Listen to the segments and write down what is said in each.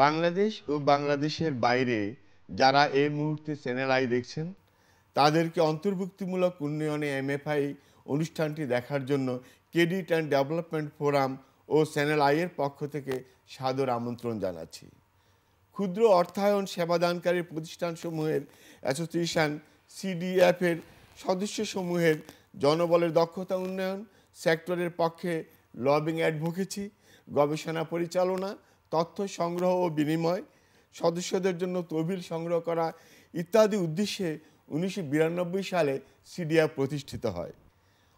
বাংলাদেশ ও বাংলাদেশের বাইরে যারা এই মুহূর্তে চ্যানেল আই দেখছেন তাদেরকে অন্তর্ভুক্তিমূলক উন্নয়নে এমএফআই অনুষ্ঠানটি দেখার জন্য ক্রেডিট অ্যান্ড ডেভেলপমেন্ট ফোরাম ও চ্যানেল আই এর পক্ষ থেকে সাদর আমন্ত্রণ জানাচ্ছি। ক্ষুদ্র অর্থায়ন সেবাদানকারী প্রতিষ্ঠানসমূহের অ্যাসোসিয়েশন সিডিএফ এর সদস্যসমূহের জনবলের দক্ষতা উন্নয়ন, সেক্টরের পক্ষে লবিং অ্যাডভোকেসি, গবেষণা পরিচালনা, তথ্য সংগ্রহ ও বিনিময়, সদস্যদের জন্য তহবিল সংগ্রহ করা ইত্যাদি উদ্দেশ্যে 1992 সালে সিডিএফ প্রতিষ্ঠিত হয়।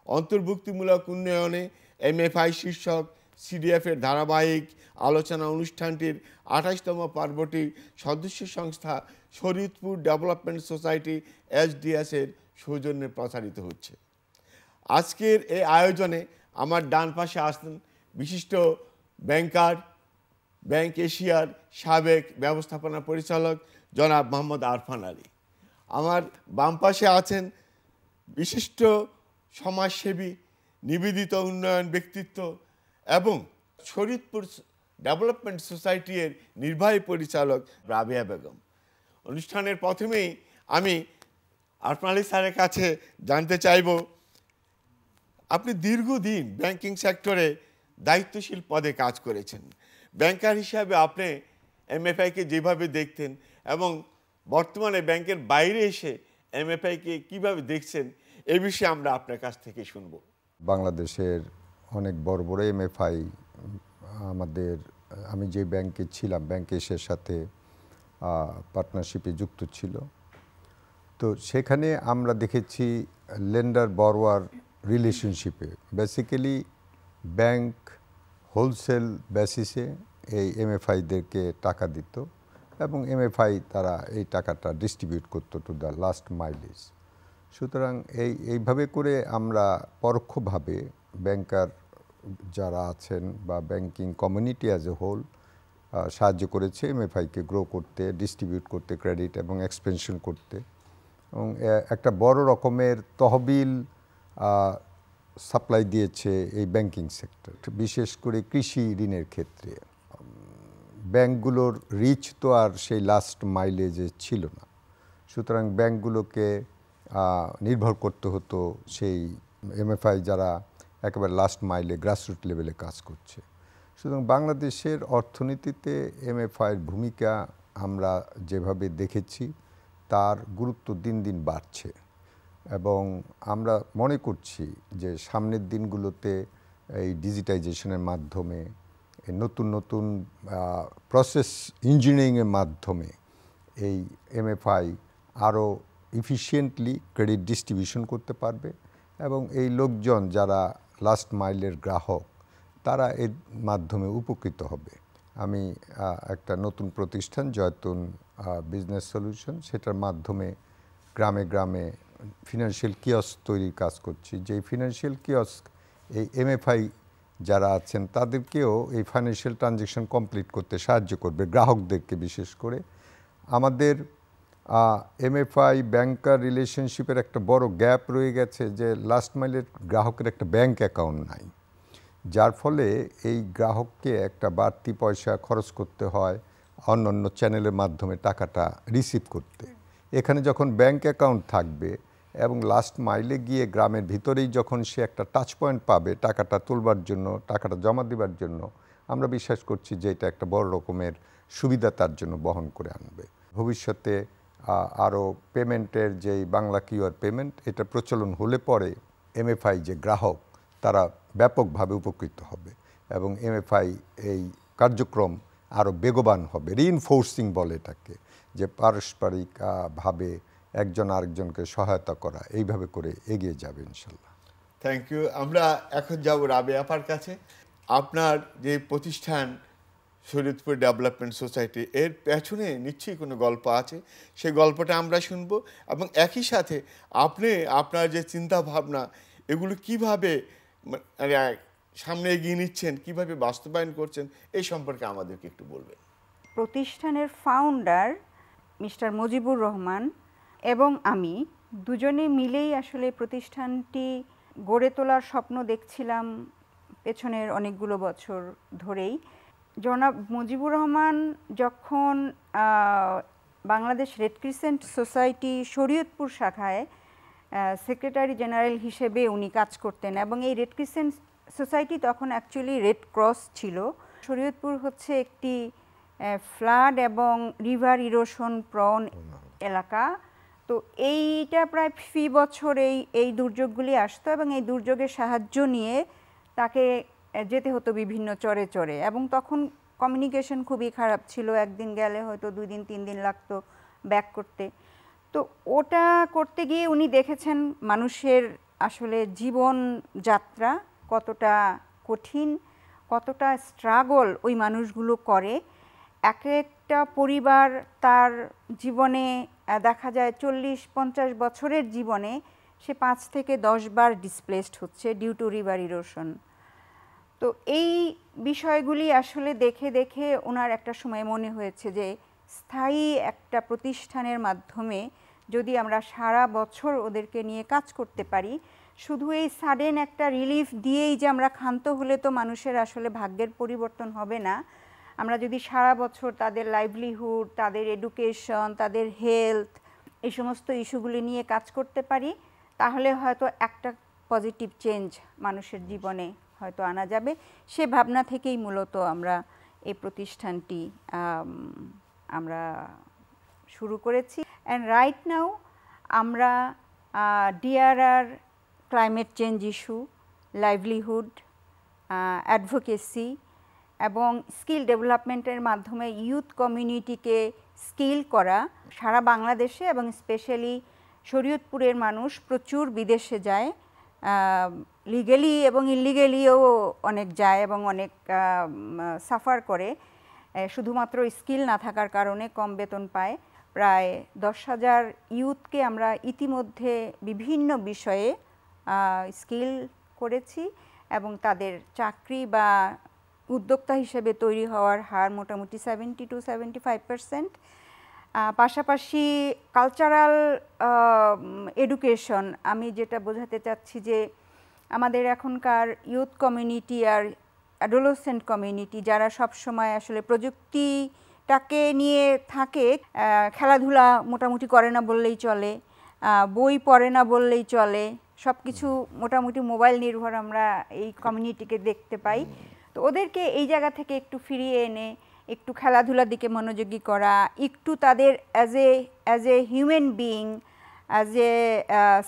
অন্তর্ভুক্তিমূলক উন্নয়নে এমএফআই শীর্ষক সিডিএফের ধারাবাহিক আলোচনা অনুষ্ঠানটির 28তম পর্বটি সদস্য সংস্থা শরীয়তপুর ডেভেলপমেন্ট সোসাইটি এসডিএস এর সৌজন্যে প্রচারিত হচ্ছে। আজকের এই আয়োজনে আমার ডান পাশে আসেন বিশিষ্ট ব্যাংকার, ব্যাংক এশিয়ার সাবেক ব্যবস্থাপনা পরিচালক জনাব মোহাম্মদ আরফান আলী। আমার বাম পাশে আছেন বিশিষ্ট সমাজসেবী, নিবেদিত উন্নয়ন ব্যক্তিত্ব এবং শরীয়তপুর ডেভেলপমেন্ট সোসাইটি এর নির্বাহী পরিচালক রাবিয়া বেগম। অনুষ্ঠানের প্রথমেই আমি আরফান আলী স্যারের কাছে জানতে চাইব, আপনি দীর্ঘদিন ব্যাংকিং সেক্টরে দায়িত্বশীল পদে কাজ করেছেন। ব্যাংকার হিসাবে আপনি এমএফআইকে যেভাবে দেখতেন এবং বর্তমানে ব্যাংকের বাইরে এসে এমএফআইকে কিভাবে দেখছেন, এই বিষয়ে আমরা আপনার কাছ থেকে শুনব। বাংলাদেশের অনেক বড় বড় এমএফআই আমাদের, আমি যে ব্যাংকে ছিলাম, ব্যাংক এশিয়ার সাথে পার্টনারশিপে যুক্ত ছিল। তো সেখানে আমরা দেখেছি লেন্ডার বরোয়ার রিলেশনশিপে বেসিক্যালি ব্যাংক হোলসেল বেসিসে এই এমএফআইদেরকে টাকা দিত এবং এমএফআই তারা এই টাকাটা ডিস্ট্রিবিউট করতো টু দ্য লাস্ট মাইলেজ। সুতরাং এইভাবে করে আমরা পরোক্ষভাবে ব্যাংকার যারা আছেন বা banking community as a whole সাহায্য করেছে এমএফআইকে গ্রো করতে, ডিস্ট্রিবিউট করতে, ক্রেডিট এবং এক্সপেনশন করতে, এবং একটা বড় রকমের তহবিল সাপ্লাই দিয়েছে এই ব্যাংকিং সেক্টর। বিশেষ করে কৃষি ঋণের ক্ষেত্রে ব্যাংকগুলোর রিচ তো আর সেই লাস্ট মাইলেজে ছিল না, সুতরাং ব্যাংকগুলোকে নির্ভর করতে হতো সেই এমএফআই যারা একেবারে লাস্ট মাইলে গ্রাসরুট লেভেলে কাজ করছে। সুতরাং বাংলাদেশের অর্থনীতিতে এমএফআইয়ের ভূমিকা আমরা যেভাবে দেখেছি তার গুরুত্ব দিন দিন বাড়ছে এবং আমরা মনে করছি যে সামনের দিনগুলোতে এই ডিজিটাইজেশনের মাধ্যমে, নতুন নতুন প্রসেস ইঞ্জিনিয়ারিংয়ের মাধ্যমে এই এমএফআই আরও ইফিশিয়েন্টলি ক্রেডিট ডিস্ট্রিবিউশন করতে পারবে এবং এই লোকজন যারা লাস্ট মাইলের গ্রাহক তারা এর মাধ্যমে উপকৃত হবে। আমি একটা নতুন প্রতিষ্ঠান জয়তুন বিজনেস সলিউশন, সেটার মাধ্যমে গ্রামে গ্রামে ফিনান্সিয়াল কিয়স্ক তৈরির কাজ করছি। যেই ফিনান্সিয়াল কিয়স্ক এই এমএফআই যারা আছেন তাদেরকেও এই ফাইন্যান্সিয়াল ট্রানজ্যাকশন কমপ্লিট করতে সাহায্য করবে, গ্রাহকদেরকে বিশেষ করে। আমাদের এমএফআই ব্যাংকার রিলেশনশিপের একটা বড় গ্যাপ রয়ে গেছে যে লাস্ট মাইলের গ্রাহকের একটা ব্যাংক অ্যাকাউন্ট নাই, যার ফলে এই গ্রাহককে একটা বাড়তি পয়সা খরচ করতে হয় অন্যান্য চ্যানেলের মাধ্যমে টাকাটা রিসিভ করতে। এখানে যখন ব্যাংক অ্যাকাউন্ট থাকবে এবং লাস্ট মাইলে গিয়ে গ্রামের ভিতরেই যখন সে একটা টাচ পয়েন্ট পাবে টাকাটা তুলবার জন্য, টাকাটা জমা দেবার জন্য, আমরা বিশ্বাস করছি যে এটা একটা বড় রকমের সুবিধা তার জন্য বহন করে আনবে। ভবিষ্যতে আরও পেমেন্টের যেই বাংলা কিউআর পেমেন্ট, এটা প্রচলন হলে পরে এমএফআই যে গ্রাহক তারা ব্যাপকভাবে উপকৃত হবে এবং এমএফআই এই কার্যক্রম আরও বেগবান হবে। রিইনফোর্সিং বলে এটাকে, যে পারস্পরিকভাবে একজন আরেকজনকে সহায়তা করা, এইভাবে করে এগিয়ে যাবে ইনশাল্লাহ। Thank you. আমরা এখন যাব রাবেয়া আপার কাছে। আপনার যে প্রতিষ্ঠান শরীয়তপুর ডেভেলপমেন্ট সোসাইটি, এর পেছনে নিশ্চয়ই কোনো গল্প আছে, সেই গল্পটা আমরা শুনব এবং একই সাথে আপনি আপনার যে চিন্তা ভাবনা এগুলো কিভাবে সামনে এগিয়ে নিচ্ছেন, কিভাবে বাস্তবায়ন করছেন, এই সম্পর্কে আমাদেরকে একটু বলবেন। প্রতিষ্ঠানের ফাউন্ডার মিস্টার মুজিবুর রহমান এবং আমি দুজনে মিলেই আসলে প্রতিষ্ঠানটি গড়ে তোলার স্বপ্ন দেখছিলাম পেছনের অনেকগুলো বছর ধরেই। জনাব মুজিবুর রহমান যখন Bangladesh red crescent society Shariatpur শাখায় সেক্রেটারি জেনারেল হিসেবে উনি কাজ করতেন, এবং এই রেড ক্রিসেন্ট সোসাইটি তখন অ্যাকচুয়ালি রেড ক্রস ছিল। শরীয়তপুর হচ্ছে একটি ফ্লাড এবং রিভার ইরোশন প্রন এলাকা। তো এইটা প্রায় ফি বছর এই দুর্যোগগুলি আসতো, এবং এই দুর্যোগের সাহায্য নিয়ে তাকে যেতে হতো বিভিন্ন চরে চরে, এবং তখন কমিউনিকেশন খুবই খারাপ ছিল। একদিন গেলে হয়তো 2 দিন 3 দিন লাগতো ব্যাক করতে। তো ওটা করতে গিয়ে উনি দেখেছেন মানুষের আসলে জীবন যাত্রা কতটা কঠিন, কতটা স্ট্রাগল ওই মানুষগুলো করে। এক একটা পরিবার তার জীবনে দেখা যায় 40-50 বছরের জীবনে সে 5 থেকে 10 বার ডিসপ্লেসড হচ্ছে ডিউ টু রিভার ইরোশন। তো এই বিষয়গুলি আসলে দেখে দেখে ওনার একটা সময় মনে হয়েছে যে স্থায়ী একটা প্রতিষ্ঠানের মাধ্যমে যদি আমরা সারা বছর ওদেরকে নিয়ে কাজ করতে পারি, শুধু এই সাডেন একটা রিলিফ দিয়েই যে আমরা ক্ষান্ত হলে তো মানুষের আসলে ভাগ্যের পরিবর্তন হবে না। আমরা যদি সারা বছর তাদের লাইভলিহুড, তাদের এডুকেশন, তাদের হেলথ, এই সমস্ত ইস্যুগুলি নিয়ে কাজ করতে পারি, তাহলে হয়তো একটা পজিটিভ চেঞ্জ মানুষের জীবনে হয়তো আনা যাবে। সে ভাবনা থেকেই মূলত আমরা এই প্রতিষ্ঠানটি আমরা শুরু করেছি। অ্যান্ড রাইট নাও আমরা DRR, climate change issue, livelihood, advocacy এবং স্কিল ডেভেলপমেন্টের মাধ্যমে ইউথ কমিউনিটিকে স্কিল করা। সারা বাংলাদেশে এবং স্পেশালি শরীয়তপুরের মানুষ প্রচুর বিদেশে যায়, লিগ্যালি এবং ইলিগ্যালিও অনেক যায় এবং অনেক সাফার করে, শুধুমাত্র স্কিল না থাকার কারণে কম বেতন পায়। প্রায় 10,000 ইউথকে আমরা ইতিমধ্যে বিভিন্ন বিষয়ে স্কিল করেছি, এবং তাদের চাকরি বা উদ্যোক্তা হিসেবে তৈরি হওয়ার হার মোটামুটি 70-75%। পাশাপাশি কালচারাল এডুকেশন, আমি যেটা বোঝাতে চাচ্ছি যে আমাদের এখনকার ইউথ কমিউনিটি আর অ্যাডোলেসেন্ট কমিউনিটি যারা সব সময় আসলে প্রযুক্তিটাকে নিয়ে থাকে, খেলাধুলা মোটামুটি করে না বললেই চলে, বই পড়ে না বললেই চলে, সব কিছু মোটামুটি মোবাইল নির্ভর আমরা এই কমিউনিটিকে দেখতে পাই। তো ওদেরকে এই জায়গা থেকে একটু ফিরিয়ে এনে একটু খেলাধুলার দিকে মনোযোগী করা, একটু তাদের as a human being, as a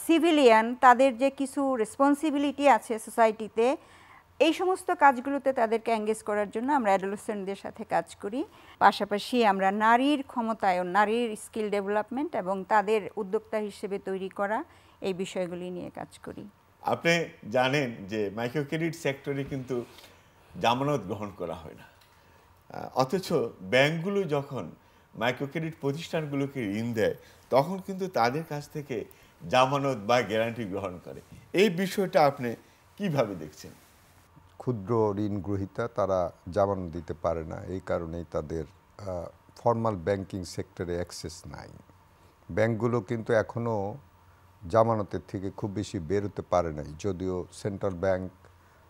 civilian তাদের যে কিছু রেসপন্সিবিলিটি আছে সোসাইটিতে, এই সমস্ত কাজগুলোতে তাদেরকে এঙ্গেজ করার জন্য আমরা অ্যাডোলেসেন্টদের সাথে কাজ করি। পাশাপাশি আমরা নারীর ক্ষমতায়ন, নারীর স্কিল ডেভেলপমেন্ট এবং তাদের উদ্যোক্তা হিসেবে তৈরি করা, এই বিষয়গুলি নিয়ে কাজ করি। আপনি জানেন যে মাইক্রো ক্রেডিট সেক্টরে কিন্তু জামানত গ্রহণ করা হয় না, অথচ ব্যাংকগুলো যখন মাইক্রো ক্রেডিট প্রতিষ্ঠানগুলোকে ঋণ দেয় তখন কিন্তু তাদের কাছ থেকে জামানত বা গ্যারান্টি গ্রহণ করে। এই বিষয়টা আপনি কিভাবে দেখছেন? ক্ষুদ্র ঋণ গ্রহীতা তারা জামানত দিতে পারে না, এই কারণেই তাদের ফর্মাল ব্যাংকিং সেক্টরে অ্যাক্সেস নাই। ব্যাংকগুলো কিন্তু এখনও জামানতের থেকে খুব বেশি বেরোতে পারে নাই, যদিও সেন্ট্রাল ব্যাংক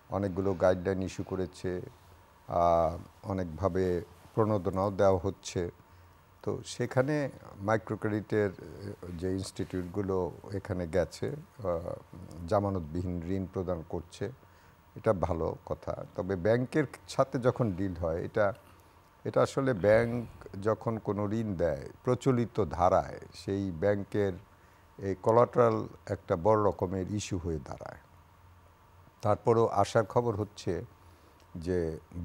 অনেকগুলো গাইডলাইন ইস্যু করেছে, অনেকভাবে প্রণোদনাও দেওয়া হচ্ছে। তো সেখানে মাইক্রো ক্রেডিটের যে ইনস্টিটিউটগুলো এখানে গেছে, জামানতবিহীন ঋণ প্রদান করছে, এটা ভালো কথা। তবে ব্যাংকের সাথে যখন ডিল হয়, এটা আসলে ব্যাংক যখন কোনো ঋণ দেয় প্রচলিত ধারায়, সেই ব্যাংকের এই কোলাটারাল একটা বড় রকমের ইস্যু হয়ে দাঁড়ায়। তারপরেও আসার খবর হচ্ছে যে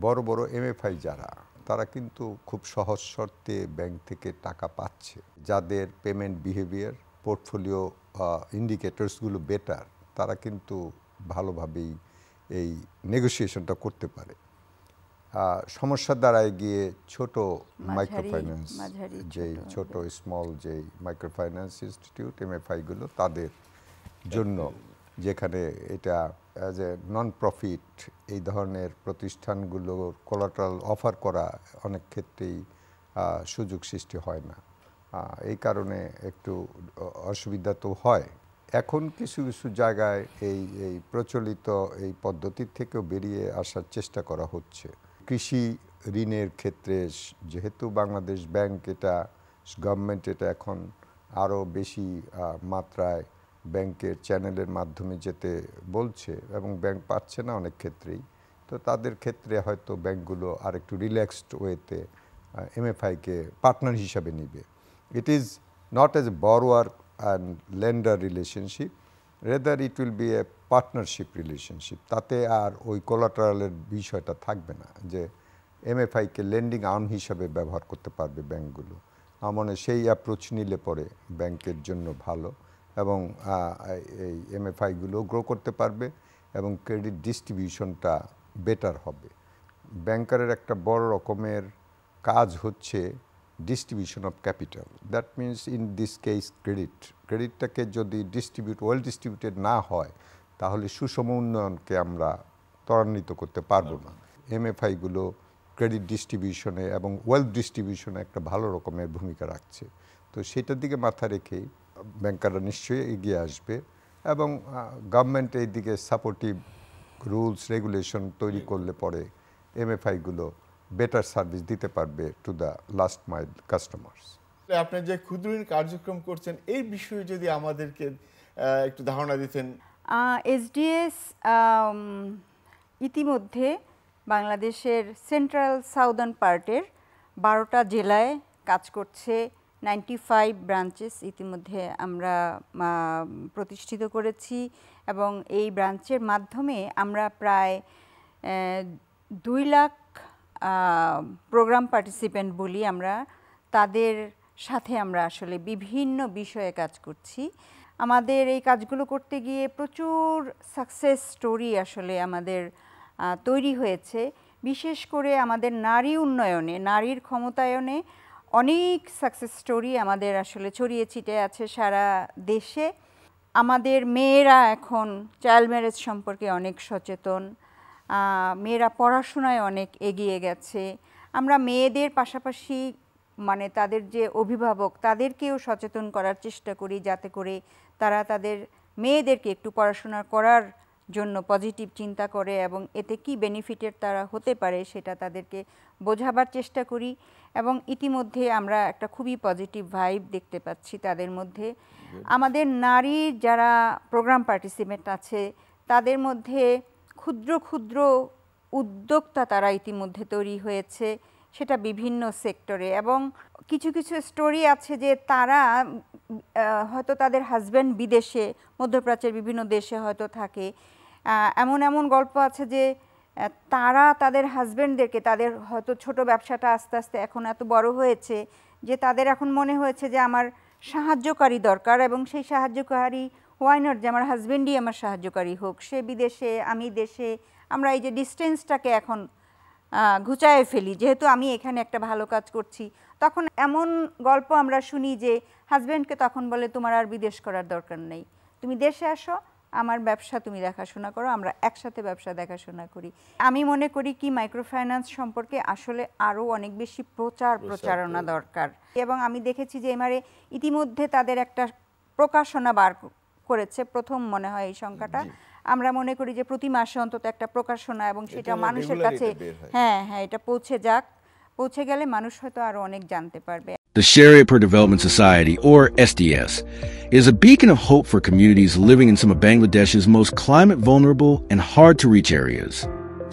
বড় বড় এমএফআই যারা, তারা কিন্তু খুব সহজ শর্তে ব্যাংক থেকে টাকা পাচ্ছে। যাদের পেমেন্ট বিহেভিয়ার, পোর্টফোলিও ইন্ডিকেটরসগুলো বেটার, তারা কিন্তু ভালোভাবেই এই নেগোসিয়েশনটা করতে পারে। সমস্যা দাঁড়ায় গিয়ে ছোট মাইক্রোফাইন্যান্স, যেই ছোট স্মল যেই মাইক্রোফাইন্যান্স ইনস্টিটিউট এমএফআইগুলো, তাদের জন্য, যেখানে এটা অ্যাজ এ নন প্রফিট এই ধরনের প্রতিষ্ঠানগুলোর কোলাটারাল অফার করা অনেক ক্ষেত্রেই সুযোগ সৃষ্টি হয় না। এই কারণে একটু অসুবিধা তো হয়। এখন কিছু কিছু জায়গায় এই প্রচলিত এই পদ্ধতির থেকেও বেরিয়ে আসার চেষ্টা করা হচ্ছে। কৃষি ঋণের ক্ষেত্রে যেহেতু বাংলাদেশ ব্যাংক এটা গভর্নমেন্ট এটা এখন আরও বেশি মাত্রায় ব্যাংকের চ্যানেলের মাধ্যমে যেতে বলছে এবং ব্যাংক পাচ্ছে না অনেক ক্ষেত্রেই, তো তাদের ক্ষেত্রে হয়তো ব্যাংকগুলো আরেকটু রিল্যাক্সড ওয়েতে এমএফআইকে পার্টনার হিসাবে নিবে। It is not as a borrower and lender relationship, rather it will B A partnership relationship. তাতে আর ওই কোলাটারালের বিষয়টা থাকবে না যে এমএফআইকে লেন্ডিং আর্ম হিসাবে ব্যবহার করতে পারবে ব্যাংকগুলো। আমার মনে হয় সেই অ্যাপ্রোচ নিলে পরে ব্যাংকের জন্য ভালো এবং এই এমএফআইগুলো গ্রো করতে পারবে এবং ক্রেডিট ডিস্ট্রিবিউশনটা বেটার হবে। ব্যাংকারের একটা বড় রকমের কাজ হচ্ছে distribution of capital, that means in this case ক্রেডিটটাকে যদি ওয়েল ডিস্ট্রিবিউটেড না হয় তাহলে সুষম উন্নয়নকে আমরা ত্বরান্বিত করতে পারবো না। এমএফআইগুলো ক্রেডিট ডিস্ট্রিবিউশনে এবং ওয়েলথ ডিস্ট্রিবিউশনে একটা ভালো রকমের ভূমিকা রাখছে, তো সেটার দিকে মাথা রেখেই ব্যাংকাররা নিশ্চয়ই এগিয়ে আসবে এবং গভর্নমেন্ট এই দিকে সাপোর্টিভ রুলস রেগুলেশন তৈরি করলে পরে এমএফআইগুলো বেটার সার্ভিস দিতে পারবে to the last mile customers. আপনি যে ক্ষুদ্র ঋণ কার্যক্রম করছেন এই বিষয়ে যদি আমাদেরকে একটু ধারণা দিতেন। এসডিএস ইতিমধ্যে বাংলাদেশের সেন্ট্রাল সাউদার্ন পার্টের 12টা জেলায় কাজ করছে। 95 ব্রাঞ্চেস ইতিমধ্যে আমরা প্রতিষ্ঠিত করেছি এবং এই ব্রাঞ্চের মাধ্যমে আমরা প্রায় 2 লাখ প্রোগ্রাম পার্টিসিপেন্ট বলি আমরা, তাদের সাথে আমরা আসলে বিভিন্ন বিষয়ে কাজ করছি। আমাদের এই কাজগুলো করতে গিয়ে প্রচুর সাকসেস স্টোরি আসলে আমাদের তৈরি হয়েছে, বিশেষ করে আমাদের নারী উন্নয়নে, নারীর ক্ষমতায়নে অনেক সাকসেস স্টোরি আমাদের আসলে ছড়িয়ে ছিটে আছে সারা দেশে। আমাদের মেয়েরা এখন চাইল্ড ম্যারেজ সম্পর্কে অনেক সচেতন, মেয়েরা পড়াশোনায় অনেক এগিয়ে গেছে। আমরা মেয়েদের পাশাপাশি মানে তাদের যে অভিভাবক তাদেরকেও সচেতন করার চেষ্টা করি যাতে করে তারা তাদের মেয়েদেরকে একটু পড়াশোনা করার জন্য পজিটিভ চিন্তা করে এবং এতে কি বেনিফিটের তারা হতে পারে সেটা তাদেরকে বোঝাবার চেষ্টা করি এবং ইতিমধ্যে আমরা একটা খুবই পজিটিভ ভাইব দেখতে পাচ্ছি তাদের মধ্যে। আমাদের নারী যারা প্রোগ্রাম পার্টিসিপেন্ট আছে তাদের মধ্যে ক্ষুদ্র ক্ষুদ্র উদ্যোক্তা তারা ইতিমধ্যে তৈরি হয়েছে, সেটা বিভিন্ন সেক্টরে। এবং কিছু কিছু স্টোরি আছে যে তারা হয়তো তাদের হাজব্যান্ড বিদেশে, মধ্যপ্রাচ্যের বিভিন্ন দেশে হয়তো থাকে, এমন এমন গল্প আছে যে তারা তাদের হাজব্যান্ডদেরকে, তাদের হয়তো ছোট ব্যবসাটা আস্তে আস্তে এখন এত বড় হয়েছে যে তাদের এখন মনে হয়েছে যে আমার সাহায্যকারী দরকার এবং সেই সাহায্যকারী হোয়াই নট যে আমার হাজব্যান্ডই আমার সাহায্যকারী হোক, সে বিদেশে আমি দেশে, আমরা এই যে ডিস্টেন্সটাকে এখন ঘুচায়ে ফেলি যেহেতু আমি এখানে একটা ভালো কাজ করছি। তখন এমন গল্প আমরা শুনি যে হাজব্যান্ডকে তখন বলে তোমার আর বিদেশ করার দরকার নেই, তুমি দেশে আসো, আমার ব্যবসা তুমি দেখাশোনা করো, আমরা একসাথে ব্যবসা দেখাশোনা করি। আমি মনে করি কি মাইক্রোফাইন্যান্স সম্পর্কে আসলে আরও অনেক বেশি প্রচারণা দরকার এবং আমি দেখেছি যে এমআরএ ইতিমধ্যে তাদের একটা প্রকাশনা বার করেছে, প্রথম মনে হয় এই সংখ্যাটা। আমরা মনে করি যে প্রতি মাসে অন্তত একটা প্রকাশনা এবং সেটা মানুষের কাছে হ্যাঁ এটা পৌঁছে গেলে মানুষ হয়তো আরো অনেক জানতে পারবে। The Shariatpur Development Society, or SDS, is a beacon of hope for communities living in some of Bangladesh's most climate vulnerable and hard-to-reach areas.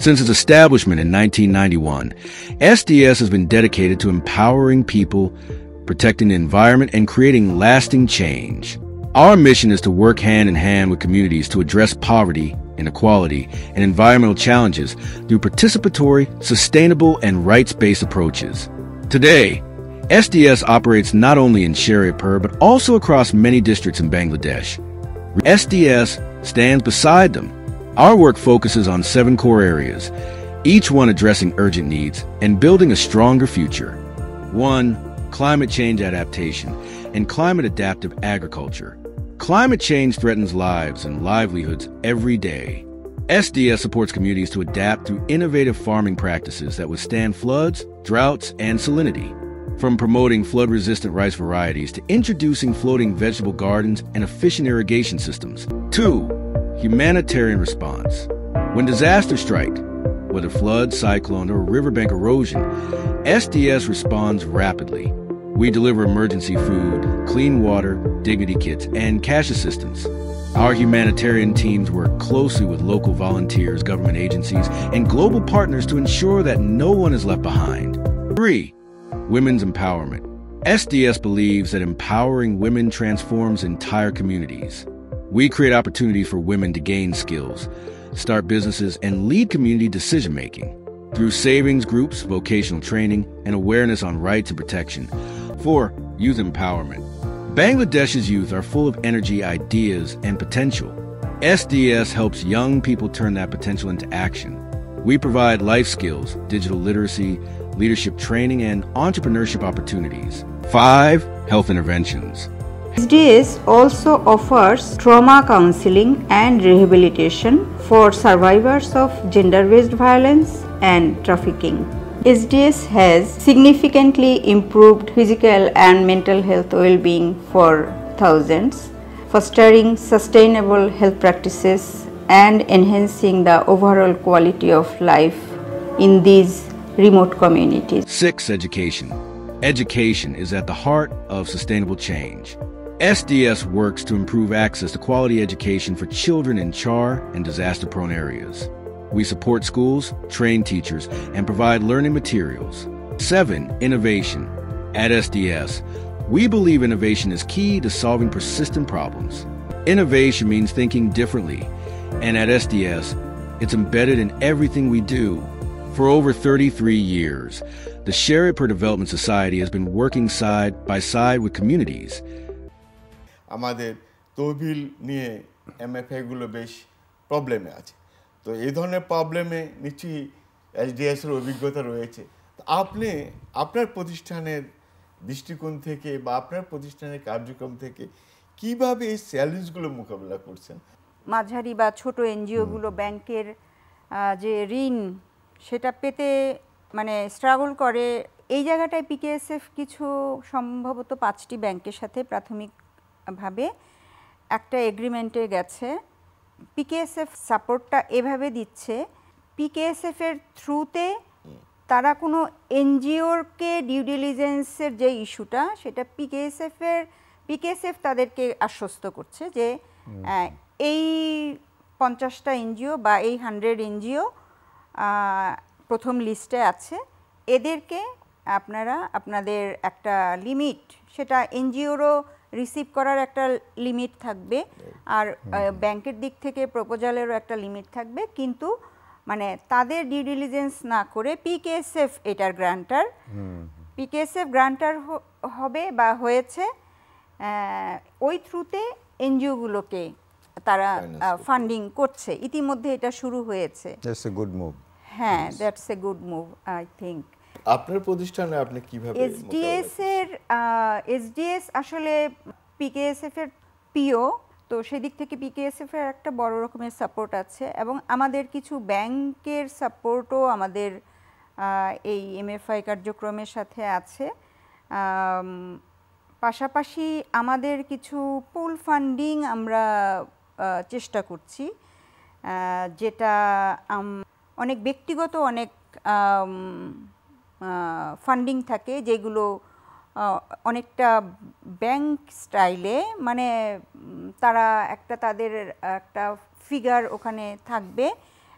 Since its establishment in 1991, SDS has been dedicated to empowering people, protecting the environment, and creating lasting change. Our mission is to work hand in hand with communities to address poverty, inequality, and environmental challenges through participatory, sustainable, and rights-based approaches. Today, SDS operates not only in Shariatpur but also across many districts in Bangladesh. SDS stands beside them. Our work focuses on 7 core areas, each one addressing urgent needs and building a stronger future. 1. Climate change adaptation and climate adaptive agriculture. Climate change threatens lives and livelihoods every day. SDS supports communities to adapt through innovative farming practices that withstand floods, droughts, and salinity. From promoting flood-resistant rice varieties to introducing floating vegetable gardens and efficient irrigation systems. 2. Humanitarian response. When disasters strike, Whether flood, cyclone, or riverbank erosion, SDS responds rapidly. We deliver emergency food, clean water, dignity kits, and cash assistance. Our humanitarian teams work closely with local volunteers, government agencies, and global partners to ensure that no one is left behind. 3. Women's empowerment. SDS believes that empowering women transforms entire communities. We create opportunities for women to gain skills, start businesses, and lead community decision-making through savings groups, vocational training, and awareness on rights and protection. 4. Youth empowerment. Bangladesh's youth are full of energy, ideas, and potential. SDS helps young people turn that potential into action. We provide life skills, digital literacy, leadership training, and entrepreneurship opportunities. 5. Health interventions. SDS also offers trauma counseling and rehabilitation for survivors of gender-based violence and trafficking. SDS has significantly improved physical and mental health well-being for thousands, fostering sustainable health practices and enhancing the overall quality of life in these remote communities. 6. Education. Education is at the heart of sustainable change. SDS works to improve access to quality education for children in CHAR and disaster-prone areas. We support schools, train teachers, and provide learning materials. 7. Innovation. At SDS, we believe innovation is key to solving persistent problems. Innovation means thinking differently, and at SDS, it's embedded in everything we do. For over 33 years, the Sheripur Development Society has been working side by side with communities. আমাদের তহবিল নিয়ে MFI গুলো বেশ প্রবলেমে আছে। তো এই ধরনের প্রবলেমে নিশ্চয়ই এসডিএস এর অভিজ্ঞতা রয়েছে। তো আপনি আপনার প্রতিষ্ঠানের দৃষ্টিকোণ থেকে বা আপনার প্রতিষ্ঠানের কার্যক্রম থেকে কিভাবে এই চ্যালেঞ্জগুলো মোকাবিলা করছেন? মাঝারি বা ছোট এনজিওগুলো ব্যাংকের যে ঋণ সেটা পেতে মানে স্ট্রাগল করে, এই জায়গাটায় পিকেএসএফ কিছু সম্ভবত 5টি ব্যাংকের সাথে প্রাথমিকভাবে একটা এগ্রিমেন্টে গেছে। পিকেএসএফ সাপোর্টটা এভাবে দিচ্ছে, পিকেএসএফের থ্রুতে তারা কোনো এনজিওরকে ডিউ ডিলিজেন্সের যে ইস্যুটা সেটা পিকেএসএফ তাদেরকে আশ্বস্ত করছে যে এই 50টা এনজিও বা এই 100 এনজিও প্রথম লিস্টে আছে, এদেরকে আপনারা আপনাদের একটা লিমিট, সেটা এনজিওরও রিসিভ করার একটা লিমিট থাকবে আর ব্যাংকের দিক থেকে প্রপোজালেরও একটা লিমিট থাকবে, কিন্তু মানে তাদের ডিউ ডিলিজেন্স না করে পিকেএসএফ এটার গ্রান্টার, পিকেএসএফ গ্রান্টার হবে বা হয়েছে, ওই থ্রুতে এনজিওগুলোকে তারা ফান্ডিং করছে। ইতিমধ্যে এটা শুরু হয়েছে। That's a good move. হ্যাঁ, that's a good move I think. আপনার প্রতিষ্ঠানে আপনি কিভাবে এসডিএস আসলে পিকেএসএফ এর পিও, তো সেদিক থেকে পিকেএসএফ এর একটা বড় রকমের সাপোর্ট আছে এবং আমাদের কিছু ব্যাংকের সাপোর্টও আমাদের এই এমএফআই কার্যক্রমের সাথে আছে। পাশাপাশি আমাদের কিছু পুল ফান্ডিং আমরা চেষ্টা করছি, যেটা অনেক ব্যক্তিগত অনেক ফান্ডিং থাকে যেগুলো অনেকটা ব্যাংক স্টাইলে, মানে তারা একটা তাদের একটা ফিগার ওখানে থাকবে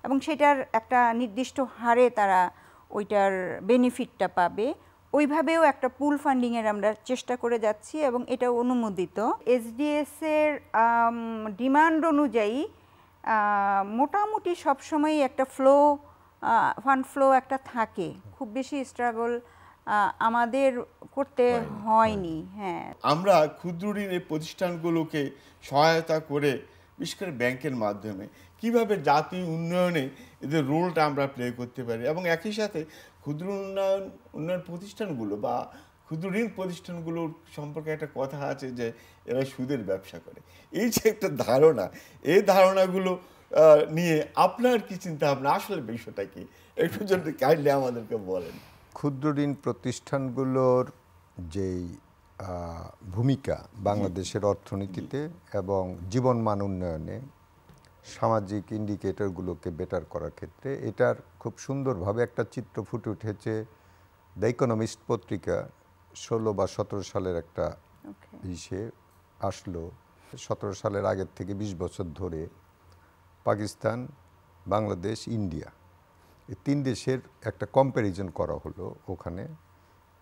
এবং সেটার একটা নির্দিষ্ট হারে তারা ওইটার বেনিফিটটা পাবে। ওইভাবেও একটা পুল ফান্ডিংয়ের আমরা চেষ্টা করে যাচ্ছি এবং এটা অনুমোদিত। এসডিএসের ডিমান্ড অনুযায়ী মোটামুটি সবসময়ই একটা ফান্ড ফ্লো একটা থাকে, খুব বেশি স্ট্রাগল আমাদের করতে হয়নি। হ্যাঁ, আমরা ক্ষুদ্র ঋণের প্রতিষ্ঠানগুলোকে সহায়তা করে বিশেষ করে ব্যাংকের মাধ্যমে কিভাবে জাতীয় উন্নয়নে এদের রোলটা আমরা প্লে করতে পারি এবং একই সাথে ক্ষুদ্র উন্নয়ন প্রতিষ্ঠানগুলো বা ক্ষুদ্র ঋণ প্রতিষ্ঠানগুলোর সম্পর্কে একটা কথা আছে যে এরা সুদের ব্যবসা করে। এই যে একটা ধারণা, এই ধারণাগুলো নিয়ে আপনার কি চিন্তা ভাবনা, আসলে বিষয়টা কি একটু যদি কাইন্ডলি আমাদেরকে বলেন। ক্ষুদ্র ঋণ প্রতিষ্ঠানগুলোর যেই ভূমিকা বাংলাদেশের অর্থনীতিতে এবং জীবনমান উন্নয়নে সামাজিক ইন্ডিকেটরগুলোকে বেটার করার ক্ষেত্রে এটার খুব সুন্দরভাবে একটা চিত্র ফুটে উঠেছে দ্য ইকোনমিস্ট পত্রিকা 16 বা 17 সালের একটা ইসে আসলো। 17 সালের আগের থেকে 20 বছর ধরে পাকিস্তান, বাংলাদেশ, ইন্ডিয়া এই 3 দেশের একটা কম্প্যারিজন করা হলো ওখানে,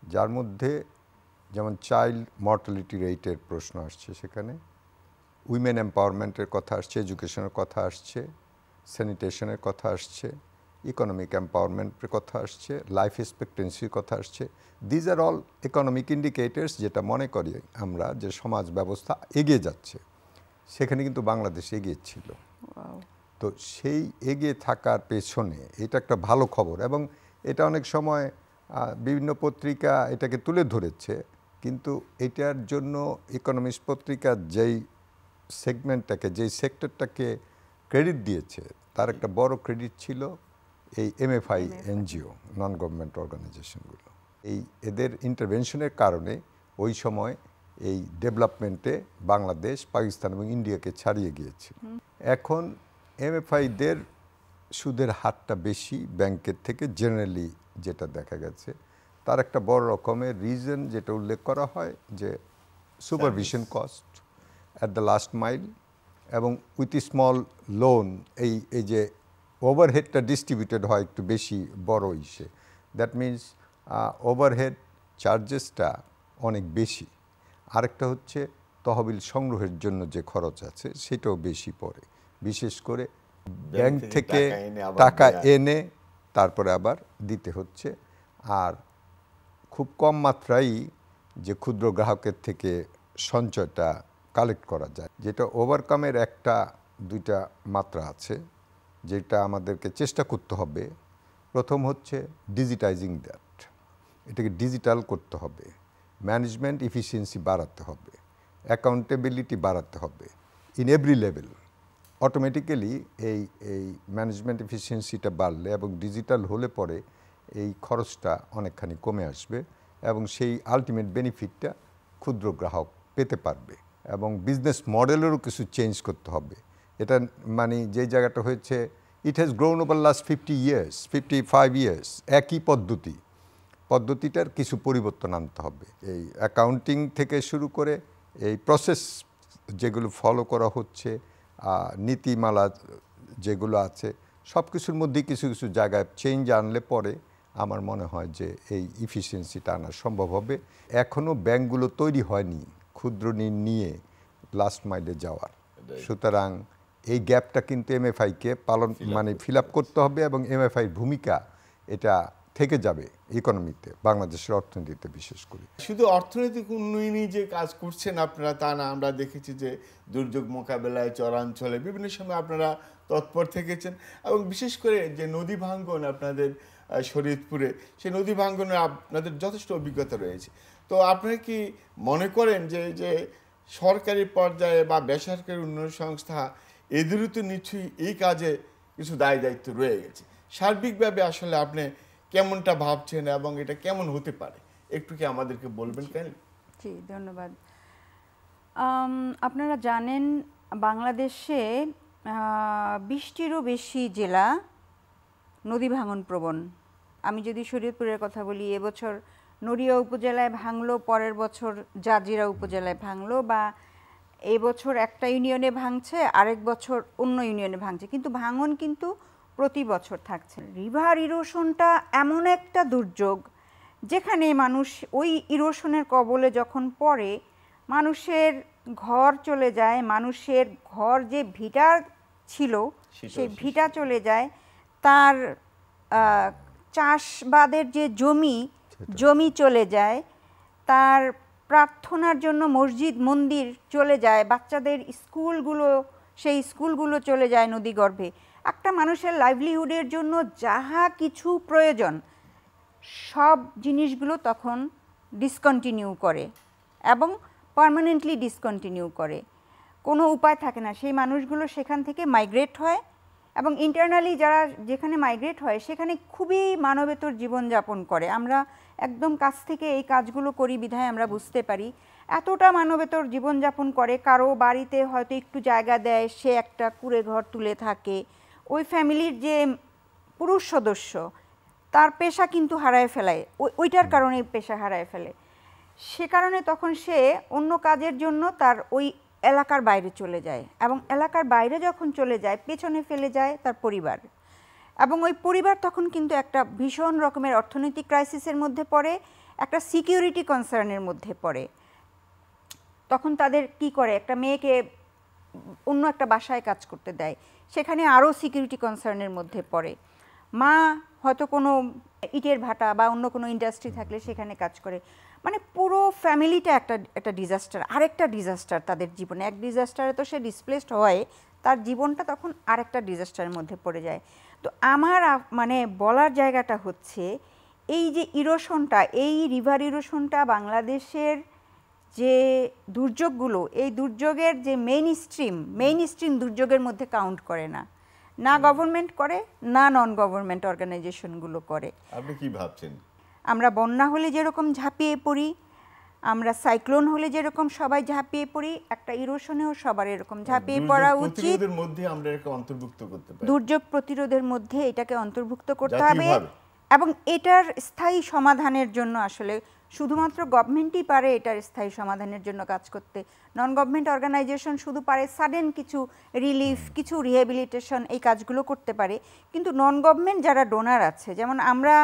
যার মধ্যে যেমন চাইল্ড মর্টালিটি রেটের প্রশ্ন আসছে, সেখানে উইমেন এম্পাওয়ারমেন্টের কথা আসছে, এডুকেশনের কথা আসছে, স্যানিটেশনের কথা আসছে, ইকোনমিক এম্পাওয়ারমেন্টের কথা আসছে, লাইফ এক্সপেক্টেন্সির কথা আসছে। These are all economic indicators, যেটা মনে করি আমরা যে সমাজ ব্যবস্থা এগিয়ে যাচ্ছে, সেখানে কিন্তু বাংলাদেশ এগিয়ে ছিল। তো সেই এগিয়ে থাকার পেছনে এটা একটা ভালো খবর, এবং এটা অনেক সময় বিভিন্ন পত্রিকা এটাকে তুলে ধরেছে, কিন্তু এটার জন্য ইকোনমিস্ট পত্রিকা যেই সেগমেন্টটাকে, যেই সেক্টরটাকে ক্রেডিট দিয়েছে, তার একটা বড় ক্রেডিট ছিল এই এমএফআই এনজিও, নন গভর্নমেন্ট অর্গানাইজেশনগুলো। এই এদের ইন্টারভেনশনের কারণে ওই সময় এই ডেভেলপমেন্টে বাংলাদেশ, পাকিস্তান এবং ইন্ডিয়াকে ছাড়িয়ে গিয়েছিল। এখন এমএফআইদের সুদের হারটা বেশি ব্যাংকের থেকে, জেনারেলি যেটা দেখা গেছে। তার একটা বড় রকমের রিজন যেটা উল্লেখ করা হয় যে supervision cost at the last mile, এবং উইথ স্মল লোন এই যে ওভারহেডটা ডিস্ট্রিবিউটেড হয় একটু বেশি বড় ইসে, দ্যাট মিনস ওভারহেড চার্জেসটা অনেক বেশি। আরেকটা হচ্ছে তহবিল সংগ্রহের জন্য যে খরচ আছে সেটাও বেশি পড়ে, বিশেষ করে ব্যাংক থেকে টাকা এনে তারপরে আবার দিতে হচ্ছে। আর খুব কম মাত্রায় যে ক্ষুদ্র গ্রাহকের থেকে সঞ্চয়টা কালেক্ট করা যায়, যেটা ওভারকামের একটা দুইটা মাত্রা আছে যেটা আমাদেরকে চেষ্টা করতে হবে। প্রথম হচ্ছে ডিজিটাইজিং দ্যাট, এটাকে ডিজিটাল করতে হবে, ম্যানেজমেন্ট এফিসিয়েন্সি বাড়াতে হবে, অ্যাকাউন্টেবিলিটি বাড়াতে হবে ইন এভরি লেভেল। অটোমেটিক্যালি এই ম্যানেজমেন্ট এফিসিয়েন্সিটা বাড়লে এবং ডিজিটাল হলে পরে এই খরচটা অনেকখানি কমে আসবে, এবং সেই আলটিমেট বেনিফিটটা ক্ষুদ্র গ্রাহক পেতে পারবে। এবং বিজনেস মডেলেরও কিছু চেঞ্জ করতে হবে। এটা মানে যে জায়গাটা হয়েছে, it has grown over last 50 years, 55 years, একই পদ্ধতিটার কিছু পরিবর্তন আনতে হবে। এই অ্যাকাউন্টিং থেকে শুরু করে এই প্রসেস যেগুলো ফলো করা হচ্ছে, নীতিমালা যেগুলো আছে, সব কিছুর মধ্যে কিছু কিছু জায়গায় চেঞ্জ আনলে পরে আমার মনে হয় যে এই ইফিসিয়েন্সিটা আনা সম্ভব হবে। এখনও ব্যাংকগুলো তৈরি হয়নি ক্ষুদ্র ঋণ নিয়ে লাস্ট মাইলে যাওয়ার, সুতরাং এই গ্যাপটা কিন্তু এমএফআইকে ফিল আপ করতে হবে, এবং এমএফআইয়ের ভূমিকা এটা থেকে যাবে ইকোনমিতে, বাংলাদেশের অর্থনীতিতে বিশেষ করে। শুধু অর্থনৈতিক উন্নয়নই যে কাজ করছেন আপনারা তা না, আমরা দেখেছি যে দুর্যোগ মোকাবেলায় চরাঞ্চলে বিভিন্ন সময় আপনারা তৎপর থেকেছেন, এবং বিশেষ করে যে নদী ভাঙ্গন আপনাদের শরীয়তপুরে, সেই নদী ভাঙ্গনে আপনাদের যথেষ্ট অভিজ্ঞতা রয়েছে। তো আপনারা কি মনে করেন যে সরকারি পর্যায়ে বা বেসরকারি উন্নয়ন সংস্থা এদেরও তো নিশ্চয়ই এই কাজে কিছু দায় দায়িত্ব রয়ে গেছে? সার্বিকভাবে আসলে আপনি কেমনটা ভাবছেন এবং এটা কেমন হতে পারে, একটু কি আমাদেরকে বলবেন কেন? জি, ধন্যবাদ। আপনারা জানেন বাংলাদেশে 20টিরও বেশি জেলা নদী ভাঙন প্রবণ। আমি যদি শরীয়তপুরের কথা বলি, এবছর নড়িয়া উপজেলায় ভাঙলো, পরের বছর জাজিরা উপজেলায় ভাঙলো, বা এবছর একটা ইউনিয়নে ভাঙছে, আরেক বছর অন্য ইউনিয়নে ভাঙছে, কিন্তু ভাঙন কিন্তু প্রতি বছর থাকছে। রিভার ইরোশনটা এমন একটা দুর্যোগ যেখানে মানুষ ওই ইরোশনের কবলে যখন পড়ে, মানুষের ঘর চলে যায়, মানুষের ঘর যে ভিটা ছিল সেই ভিটা চলে যায়, তার চাষবাদের যে জমি চলে যায়, তার প্রার্থনার জন্য মসজিদ মন্দির চলে যায়, বাচ্চাদের সেই স্কুলগুলো চলে যায় নদীগর্ভে। একটা মানুষের লাইভলিহুডের জন্য যাহা কিছু প্রয়োজন সব জিনিসগুলো তখন ডিসকন্টিনিউ করে, এবং পার্মানেন্টলি ডিসকন্টিনিউ করে, কোনো উপায় থাকে না। সেই মানুষগুলো সেখান থেকে মাইগ্রেট হয়, এবং ইন্টারনালি যারা যেখানে মাইগ্রেট হয় সেখানে খুবই মানবেতর জীবনযাপন করে। আমরা একদম কাছ থেকে এই কাজগুলো করি বিধায় আমরা বুঝতে পারি। এতটা মানবেতর জীবনযাপন করে, কারো বাড়িতে হয়তো একটু জায়গা দেয়, সে একটা কুঁড়ে ঘর তুলে থাকে, ওই ফ্যামিলির যে পুরুষ সদস্য তার পেশা কিন্তু হারায় ফেলায়, ওইটার কারণে পেশা হারায় ফেলে। সে কারণে তখন সে অন্য কাজের জন্য তার ওই এলাকার বাইরে চলে যায়, এবং এলাকার বাইরে যখন চলে যায় পেছনে ফেলে যায় তার পরিবার, এবং ওই পরিবার তখন কিন্তু একটা ভীষণ রকমের অর্থনৈতিক ক্রাইসিসের মধ্যে পড়ে, একটা সিকিউরিটি কনসার্নের মধ্যে পড়ে। তখন তাদের কি করে, একটা মেয়েকে অন্য একটা বাসায় কাজ করতে দেয়, সেখানে আরও সিকিউরিটি কনসার্নের মধ্যে পড়ে। মা হয়তো কোনো ইটের ভাটা বা অন্য কোনো ইন্ডাস্ট্রি থাকলে সেখানে কাজ করে, মানে পুরো ফ্যামিলিটা একটা ডিজাস্টার, আরেকটা ডিজাস্টার তাদের জীবনে। এক ডিজাস্টারে তো সে ডিসপ্লেসড হয়, তার জীবনটা তখন আরেকটা ডিজাস্টারের মধ্যে পড়ে যায়। তো আমার মানে বলার জায়গাটা হচ্ছে এই যে ইরোশনটা, এই রিভার ইরোশনটা বাংলাদেশের যে দুর্যোগগুলো, এই দুর্যোগের যে মেইন স্ট্রিম দুর্যোগের মধ্যে কাউন্ট করে না, না গভর্নমেন্ট করে, না নন গভর্নমেন্ট অর্গানাইজেশনগুলো করে। আপনি কি ভাবছেন? আমরা বন্যা হলে যেরকম ঝাঁপিয়ে পড়ি, আমরা সাইক্লোন হলে যেরকম সবাই ঝাঁপিয়ে পড়ি, একটা ইরোশনেও সবার এরকম ঝাঁপিয়ে পড়া উচিত। দুর্যোগ প্রতিরোধের মধ্যে এটাকে অন্তর্ভুক্ত করতে হবে, এবং এটার স্থায়ী সমাধানের জন্য আসলে শুধুমাত্র গভর্নমেন্টই পারে এটার স্থায়ী সমাধানের জন্য কাজ করতে। নন গভর্নমেন্ট অর্গানাইজেশন শুধু পারে সাডেন কিছু রিলিফ, কিছু রিহ্যাবিলিটেশন, এই কাজগুলো করতে পারে, কিন্তু নন গভর্নমেন্ট যারা ডোনার আছে, যেমন আমরা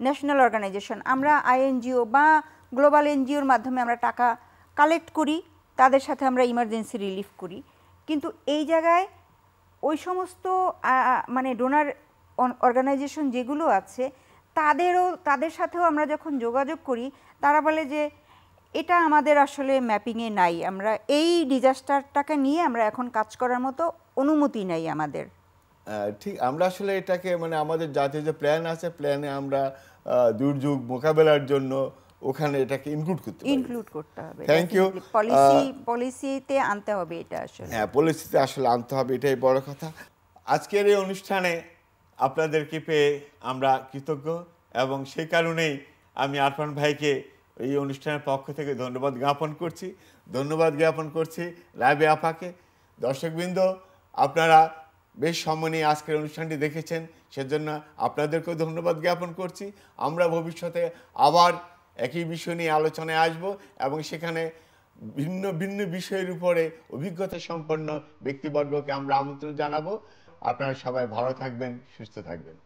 ন্যাশনাল অর্গানাইজেশন, আমরা আইএনজিও বা গ্লোবাল এনজিওর মাধ্যমে আমরা টাকা কালেক্ট করি, তাদের সাথে আমরা ইমার্জেন্সি রিলিফ করি, কিন্তু এই জায়গায় ওই সমস্ত মানে ডোনার অর্গানাইজেশন যেগুলো আছে তাদের সাথেও আমরা যখন যোগাযোগ করি, তারা বলে যে এটা আমাদের আসলে ম্যাপিংয়ে নাই, আমরা এই ডিজাস্টারটাকে নিয়ে আমরা এখন কাজ করার মতো অনুমতি নাই আমাদের। ঠিক, আমরা আসলে এটাকে মানে আমাদের জাতীয় যে প্ল্যান আছে, প্ল্যানে আমরা দুর্যোগ মোকাবেলার জন্য ওখানে এটাকে ইনক্লুড করতে হবে। Thank you. পলিসিতে আনতে হবে এটা আসলে। হ্যাঁ, পলিসিতে আসলে আনতে হবে, এটাই বড় কথা। আজকের এই অনুষ্ঠানে আপনাদেরকে পেয়ে আমরা কৃতজ্ঞ, এবং সেই কারণেই আমি আরফান ভাইকে এই অনুষ্ঠানের পক্ষ থেকে ধন্যবাদ জ্ঞাপন করছি রাবে আপাকে। দর্শকবৃন্দ, আপনারা বেশ সম্মানী আজকের অনুষ্ঠানটি দেখেছেন, সেজন্য আপনাদেরকেও ধন্যবাদ জ্ঞাপন করছি। আমরা ভবিষ্যতে আবার একই বিষয় নিয়ে আলোচনায় আসব, এবং সেখানে ভিন্ন ভিন্ন বিষয়ের উপরে অভিজ্ঞতা সম্পন্ন ব্যক্তিবর্গকে আমরা আমন্ত্রণ জানাবো। আপনারা সবাই ভালো থাকবেন, সুস্থ থাকবেন।